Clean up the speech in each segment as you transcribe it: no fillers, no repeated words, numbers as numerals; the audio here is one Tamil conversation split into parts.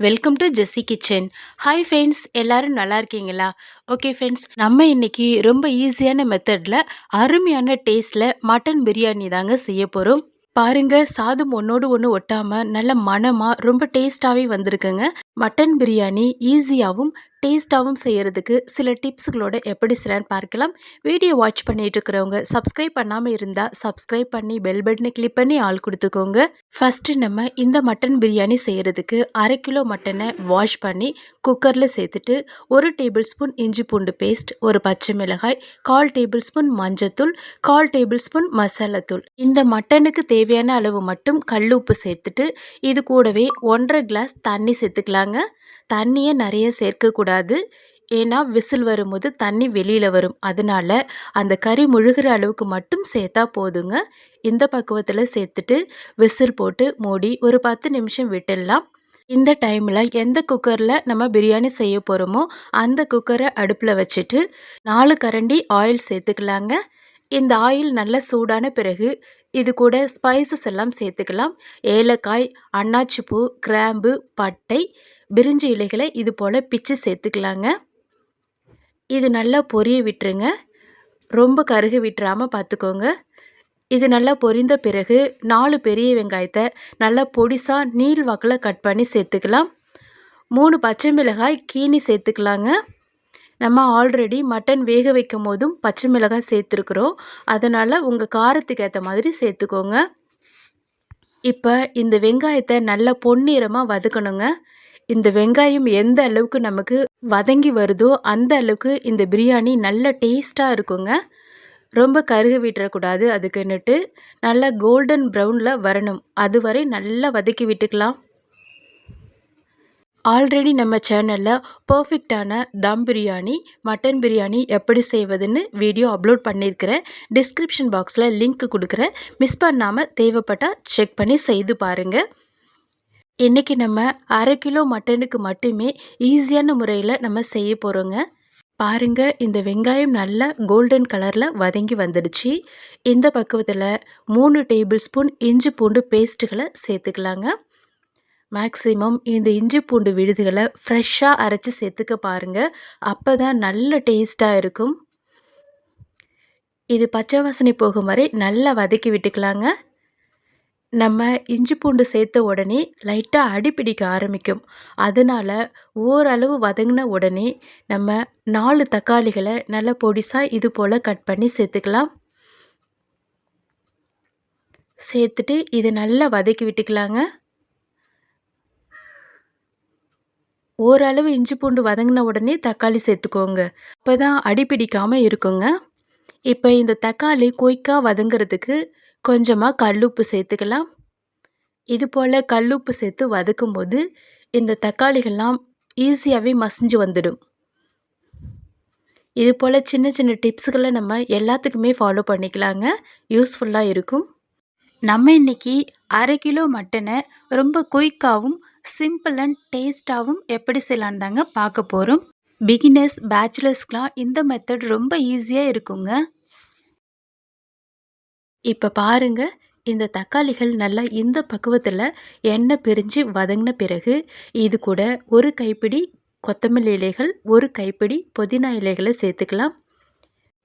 Welcome to Jessie kitchen. Hi friends, எல்லாரும் நல்லா இருக்கீங்களா? ஓகே ஃப்ரெண்ட்ஸ், நம்ம இன்னைக்கு ரொம்ப ஈஸியான மெத்தடில் அருமையான டேஸ்ட்டில் மட்டன் பிரியாணி தாங்க செய்ய போகிறோம். பாருங்க, சாதம் ஒன்றோடு ஒன்று ஒட்டாமல் நல்ல மணமாக ரொம்ப டேஸ்ட்டாகவே வந்திருக்குங்க. மட்டன் பிரியாணி ஈஸியாகவும் டேஸ்ட்டாகவும் செய்கிறதுக்கு சில டிப்ஸுகளோட எப்படி செய்யலான்னு பார்க்கலாம். வீடியோ வாட்ச் பண்ணிட்டு இருக்கிறவங்க சப்ஸ்கிரைப் பண்ணாமல் இருந்தால் சப்ஸ்கிரைப் பண்ணி பெல் பட்டனை கிளிக் பண்ணி ஆள் கொடுத்துக்கோங்க. ஃபஸ்ட்டு நம்ம இந்த மட்டன் பிரியாணி செய்கிறதுக்கு 1/2 கிலோ மட்டனை வாஷ் பண்ணி குக்கரில் சேர்த்துட்டு 1 டேபிள் ஸ்பூன் இஞ்சி பூண்டு பேஸ்ட், ஒரு பச்சை மிளகாய், 1/4 டேபிள் ஸ்பூன் மஞ்சத்தூள், 1/4 டேபிள் ஸ்பூன் மசாலாத்தூள், இந்த மட்டனுக்கு தேவையான அளவு மட்டும் கல் உப்பு சேர்த்துட்டு இது கூடவே 1/2 கிளாஸ் தண்ணி சேர்த்துக்கலாங்க. தண்ணியை நிறைய சேர்க்கக்கூடாது, ஏன்னா விசில் வரும்போது தண்ணி வெளியில் வரும். அதனால் அந்த கறி முழுகிற அளவுக்கு மட்டும் சேர்த்தா போதுங்க. இந்த பக்குவத்தில் சேர்த்துட்டு விசில் போட்டு மூடி ஒரு 10 நிமிஷம் விட்டுடலாம். இந்த டைமில் எந்த குக்கரில் நம்ம பிரியாணி செய்ய போகிறோமோ அந்த குக்கரை அடுப்பில் வச்சுட்டு 4 கரண்டி ஆயில் சேர்த்துக்கலாங்க. இந்த ஆயில் நல்லா சூடான பிறகு இது கூட ஸ்பைசஸ் எல்லாம் சேர்த்துக்கலாம். ஏலக்காய், அன்னாச்சிப்பூ, கிராம்பு, பட்டை, பிரிஞ்சி இலைகளை இது போல் பிச்சு சேர்த்துக்கலாங்க. இது நல்லா பொரிய விட்டுருங்க, ரொம்ப கருக விட்டுறாமல் பார்த்துக்கோங்க. இது நல்லா பொரிந்த பிறகு 4 பெரிய வெங்காயத்தை நல்லா பொடிசாக நீள் வாக்கில் கட் பண்ணி சேர்த்துக்கலாம். 3 பச்சை மிளகாய் கீனி சேர்த்துக்கலாங்க. நம்ம ஆல்ரெடி மட்டன் வேக வைக்கும் போதும் பச்சை மிளகாய் சேர்த்துருக்குறோம், அதனால் உங்கள் காரத்துக்கு ஏற்ற மாதிரி சேர்த்துக்கோங்க. இப்போ இந்த வெங்காயத்தை நல்லா பொன்னிறமாக வதக்கணுங்க. இந்த வெங்காயம் எந்த அளவுக்கு நமக்கு வதங்கி வருதோ அந்த அளவுக்கு இந்த பிரியாணி நல்ல டேஸ்ட்டாக இருக்குங்க. ரொம்ப கருக விட்டுறக்கூடாது, அதுக்குன்னுட்டு நல்லா கோல்டன் ப்ரௌனில் வரணும், அதுவரை நல்லா வதக்கி விட்டுக்கலாம். ஆல்ரெடி நம்ம சேனலில் பர்ஃபெக்டான தம் பிரியாணி, மட்டன் பிரியாணி எப்படி செய்வதுன்னு வீடியோ அப்லோட் பண்ணியிருக்கிறேன். டிஸ்கிரிப்ஷன் பாக்ஸில் லிங்க் கொடுக்குறேன், மிஸ் பண்ணாமல் தேவைப்பட்டால் செக் பண்ணி செய்து பாருங்கள். இன்றைக்கி நம்ம 1/2 கிலோ மட்டனுக்கு மட்டுமே ஈஸியான முறையில் நம்ம செய்ய போகிறோங்க. பாருங்கள், இந்த வெங்காயம் நல்லா கோல்டன் கலரில் வதங்கி வந்துடுச்சு. இந்த பக்குவத்தில் 3 டேபிள் ஸ்பூன் இஞ்சி பூண்டு பேஸ்ட்டுகளை சேர்த்துக்கலாங்க. மேக்ஸிமம் இந்த இஞ்சி பூண்டு விழுதுகளை ஃப்ரெஷ்ஷாக அரைச்சி சேர்த்துக்க பாருங்கள், அப்போ தான் நல்ல டேஸ்ட்டாக இருக்கும். இது பச்சை வாசனை போகும் வரை நல்லா வதக்கி விட்டுக்கலாங்க. நம்ம இஞ்சி பூண்டு சேர்த்த உடனே லைட்டாக அடிப்பிடிக்க ஆரம்பிக்கும், அதனால் ஓரளவு வதங்கின உடனே நம்ம 4 தக்காளிகளை நல்லா பொடிசாக இது போல் கட் பண்ணி சேர்த்துக்கலாம். சேர்த்துட்டு இதை நல்லா வதக்கி விட்டுக்கலாங்க. ஓரளவு இஞ்சி பூண்டு வதங்கின உடனே தக்காளி சேர்த்துக்கோங்க, அப்போ தான் அடிப்பிடிக்காமல் இருக்குங்க. இப்போ இந்த தக்காளி குயிக்காக வதங்கிறதுக்கு கொஞ்சமாக கல்லுப்பு சேர்த்துக்கலாம். இது போல் கல்லுப்பு சேர்த்து வதக்கும்போது இந்த தக்காளிகள்லாம் ஈஸியாகவே மசிஞ்சு வந்துடும். இது போல் சின்ன சின்ன டிப்ஸுகளை நம்ம எல்லாத்துக்குமே ஃபாலோ பண்ணிக்கலாங்க, யூஸ்ஃபுல்லாக இருக்கும். நம்ம இன்றைக்கி 1/2 கிலோ மட்டனை ரொம்ப குயிக்காகவும் சிம்பிள் அண்ட் டேஸ்ட்டாகவும் எப்படி செய்யலான்னு தாங்க பார்க்க போகிறோம். பிகினர்ஸ், பேச்சுலர்ஸ்க்கெலாம் இந்த மெத்தட் ரொம்ப ஈஸியாக இருக்குங்க. இப்போ பாருங்கள், இந்த தக்காளிகள் நல்லா இந்த பக்குவத்தில் எண்ணெய் பிரிஞ்சு வதங்கின பிறகு இது கூட 1 கைப்பிடி கொத்தமல்லி இலைகள், 1 கைப்பிடி புதினா இலைகளை சேர்த்துக்கலாம்.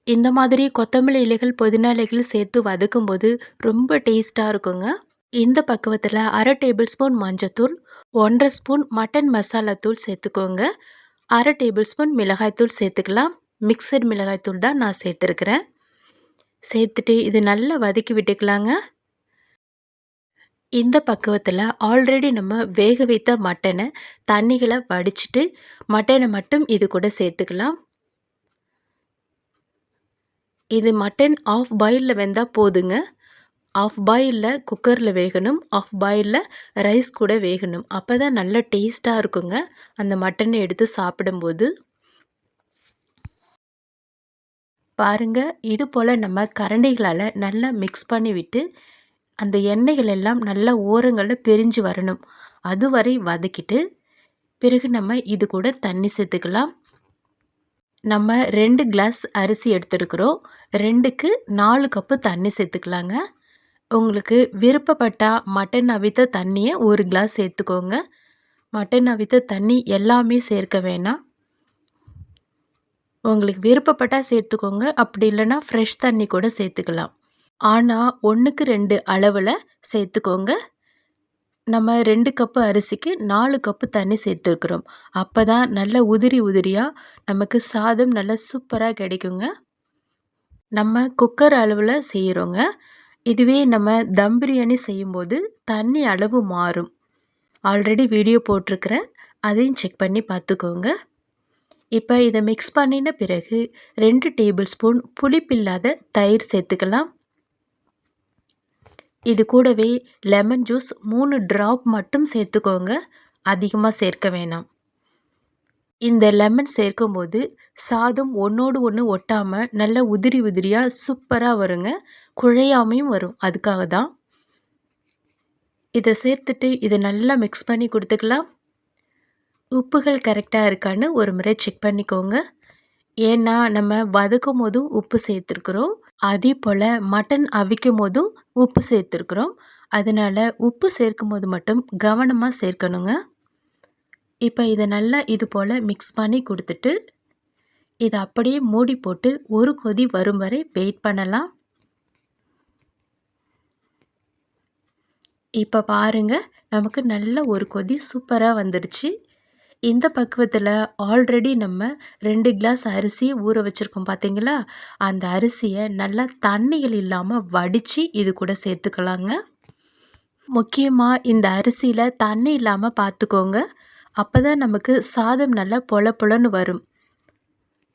இந்த மாதிரி கொத்தமல்லி இலைகள், புதினா இலைகள் சேர்த்து வதக்கும்போது ரொம்ப டேஸ்ட்டாக இருக்குங்க. இந்த பக்குவத்தில் 1/2 டேபிள் ஸ்பூன் மஞ்சத்தூள், 1/2 ஸ்பூன் மட்டன் மசாலா தூள் சேர்த்துக்கோங்க. 1/2 டேபிள் ஸ்பூன் மிளகாய்த்தூள் சேர்த்துக்கலாம். மிக்சட் மிளகாய்த்தூள் தான் நான் சேர்த்துருக்கிறேன். சேர்த்துட்டு இது நல்லா வதக்கி விட்டுக்கலாங்க. இந்த பக்குவத்தில் ஆல்ரெடி நம்ம வேக வைத்த மட்டனை தண்ணிகளை வடிச்சிட்டு மட்டனை மட்டும் இது கூட சேர்த்துக்கலாம். இது மட்டன் ஆஃப் பாயிலில் வெந்தால் போதுங்க. ஆஃப் பாயிலில் குக்கரில் வேகணும், ஆஃப் பாயிலில் ரைஸ் கூட வேகணும், அப்போ தான் நல்ல டேஸ்ட்டாக இருக்குங்க அந்த மட்டனை எடுத்து சாப்பிடும்போது. பாருங்கள், இது போல் நம்ம கரண்டிகளால் நல்லா மிக்ஸ் பண்ணி விட்டு அந்த எண்ணெய்கள் எல்லாம் நல்லா ஓரங்களில் பிரிஞ்சு வரணும், அதுவரை வதக்கிட்டு பிறகு நம்ம இது கூட தண்ணி சேர்த்துக்கலாம். நம்ம 2 கிளாஸ் அரிசி எடுத்துருக்குறோம், 2க்கு 4 கப்பு தண்ணி சேர்த்துக்கலாங்க. உங்களுக்கு விருப்பப்பட்டால் மட்டன் அவித்த தண்ணியை 1 கிளாஸ் சேர்த்துக்கோங்க. மட்டன் அவித்த தண்ணி எல்லாமே சேர்க்க வேணாம். உங்களுக்கு விருப்பப்பட்டால் சேர்த்துக்கோங்க. அப்படி இல்லைன்னா ஃப்ரெஷ் தண்ணி கூட சேர்த்துக்கலாம். ஆனால் 1க்கு 2 அளவில் சேர்த்துக்கோங்க. நம்ம 2 கப்பு அரிசிக்கு 4 கப்பு தண்ணி சேர்த்துருக்குறோம். அப்போ தான் நல்ல உதிரி உதிரியாக நமக்கு சாதம் நல்லா சூப்பராக கிடைக்குங்க. நம்ம குக்கர் அளவில் செய்கிறோங்க. இதுவே நம்ம தம் பிரியாணி செய்யும்போது தண்ணி அளவு மாறும். ஆல்ரெடி வீடியோ போட்டிருக்கிறேன், அதையும் செக் பண்ணி பார்த்துக்கோங்க. இப்போ இதை மிக்ஸ் பண்ணின பிறகு 2 டேபிள் ஸ்பூன் புளிப்பில்லாத தயிர் சேர்த்துக்கலாம். இது கூடவே லெமன் ஜூஸ் 3 ட்ராப் மட்டும் சேர்த்துக்கோங்க, அதிகமாக சேர்க்க வேணாம். இந்த லெமன் சேர்க்கும்போது சாதம் ஒன்றோடு ஒன்று ஒட்டாமல் நல்ல உதிரி உதிரியாக சூப்பராக வருங்க, குழையாமையும் வரும். அதுக்காக தான் இதை சேர்த்துட்டு இதை நல்லா மிக்ஸ் பண்ணி கொடுத்துக்கலாம். உப்புகள் கரெக்டாக இருக்கான்னு ஒரு முறை செக் பண்ணிக்கோங்க. ஏன்னா நம்ம வதக்கும் போதும் உப்பு சேர்த்துருக்குறோம், அதே போல் மட்டன் அவிக்கும் போதும் உப்பு சேர்த்துருக்குறோம். அதனால் உப்பு சேர்க்கும் போது மட்டும் கவனமாக சேர்க்கணுங்க. இப்போ இதை நல்லா இது போல் மிக்ஸ் பண்ணி கொடுத்துட்டு இதை அப்படியே மூடி போட்டு ஒரு கொதி வரும் வரை வெயிட் பண்ணலாம். இப்போ பாருங்கள், நமக்கு நல்ல ஒரு கொதி சூப்பராக வந்துடுச்சு. இந்த பக்குவத்தில் ஆல்ரெடி நம்ம 2 கிளாஸ் அரிசி ஊற வச்சுருக்கோம் பார்த்தீங்களா, அந்த அரிசியை நல்லா தண்ணிகள் இல்லாமல் வடித்து இது கூட சேர்த்துக்கலாங்க. முக்கியமாக இந்த அரிசியில் தண்ணி இல்லாமல் பார்த்துக்கோங்க, அப்போ தான் நமக்கு சாதம் நல்லா பொல பொலன்னு வரும்.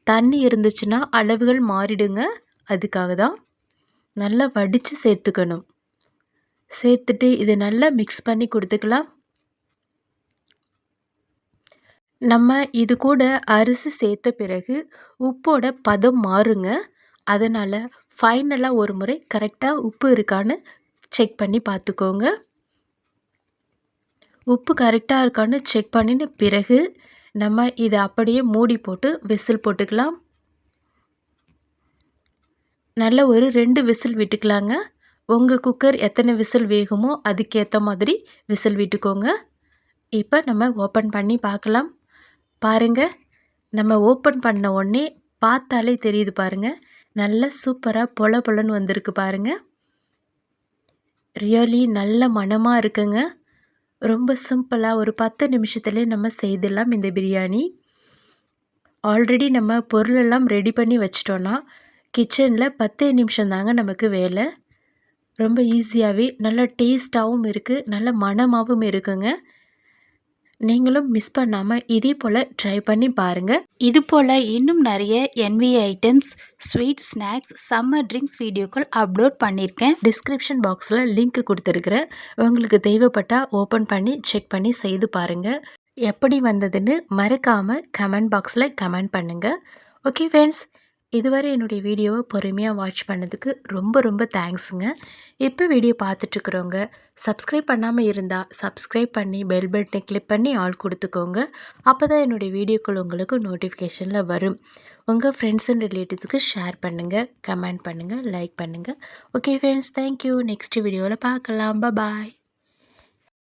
தண்ணி இருந்துச்சுன்னா அளவுகள் மாறிடுங்க. அதுக்காக தான் நல்லா வடித்து சேர்த்துக்கணும். சேர்த்துட்டு இதை நல்லா மிக்ஸ் பண்ணி கொடுத்துக்கலாம். நம்ம இது கூட அரிசி சேர்த்த பிறகு உப்போட பதம் மாறுங்க. அதனால் ஃபைனலாக ஒரு முறை கரெக்டாக உப்பு இருக்கான்னு செக் பண்ணி பார்த்துக்கோங்க. உப்பு கரெக்டாக இருக்கான்னு செக் பண்ணின பிறகு நம்ம இதை அப்படியே மூடி போட்டு விசில் போட்டுக்கலாம். நல்ல ஒரு 2 விசில் விட்டுக்கலாங்க. உங்கள் குக்கர் எத்தனை விசில் வேகுமோ அதுக்கேற்ற மாதிரி விசில் விட்டுக்கோங்க. இப்போ நம்ம ஓப்பன் பண்ணி பார்க்கலாம். பாருங்கள், நம்ம ஓப்பன் பண்ண உடனே பார்த்தாலே தெரியுது பாருங்கள், நல்ல சூப்பராக பொல பொலன்னு வந்திருக்கு பாருங்கள். ரியலி நல்ல மணமாக இருக்குங்க. ரொம்ப சிம்பிளாக ஒரு 10 நிமிஷத்துலேயே நம்ம செய்திடலாம் இந்த பிரியாணி. ஆல்ரெடி நம்ம பொருளெல்லாம் ரெடி பண்ணி வச்சிட்டோன்னா கிச்சனில் 10 நிமிஷம் தாங்க நமக்கு வேலை. ரொம்ப ஈஸியாகவே நல்ல டேஸ்ட்டாகவும் இருக்குது, நல்ல மணமாகவும் இருக்குங்க. நீங்களும் மிஸ் பண்ணாமல் இதே போல் ட்ரை பண்ணி பாருங்கள். இது போல் இன்னும் நிறைய NVA items, sweet, snacks, summer drinks வீடியோக்கள் அப்லோட் பண்ணியிருக்கேன். டிஸ்கிரிப்ஷன் பாக்ஸில் லிங்க் கொடுத்துருக்குறேன். உங்களுக்கு தேவைப்பட்டால் ஓப்பன் பண்ணி செக் பண்ணி செய்து பாருங்கள். எப்படி வந்ததுன்னு மறக்காமல் கமெண்ட் பாக்ஸில் கமெண்ட் பண்ணுங்கள். ஓகே ஃப்ரெண்ட்ஸ், இதுவரை என்னுடைய வீடியோவை பொறுமையாக வாட்ச் பண்ணதுக்கு ரொம்ப ரொம்ப தேங்க்ஸுங்க. இப்போ வீடியோ பார்த்துட்ருக்குறவங்க சப்ஸ்கிரைப் பண்ணாமல் இருந்தால் சப்ஸ்கிரைப் பண்ணி பெல் பட்டனை கிளிக் பண்ணி ஆல் கொடுத்துக்கோங்க. அப்போ தான் என்னுடைய வீடியோக்கள் உங்களுக்கு நோட்டிஃபிகேஷனில் வரும். உங்கள் ஃப்ரெண்ட்ஸ் அண்ட் ரிலேட்டிவ்ஸுக்கு ஷேர் பண்ணுங்கள், கமெண்ட் பண்ணுங்கள், லைக் பண்ணுங்கள். Okay friends, thank you. நெக்ஸ்ட் வீடியோவில் பார்க்கலாம். பாய்.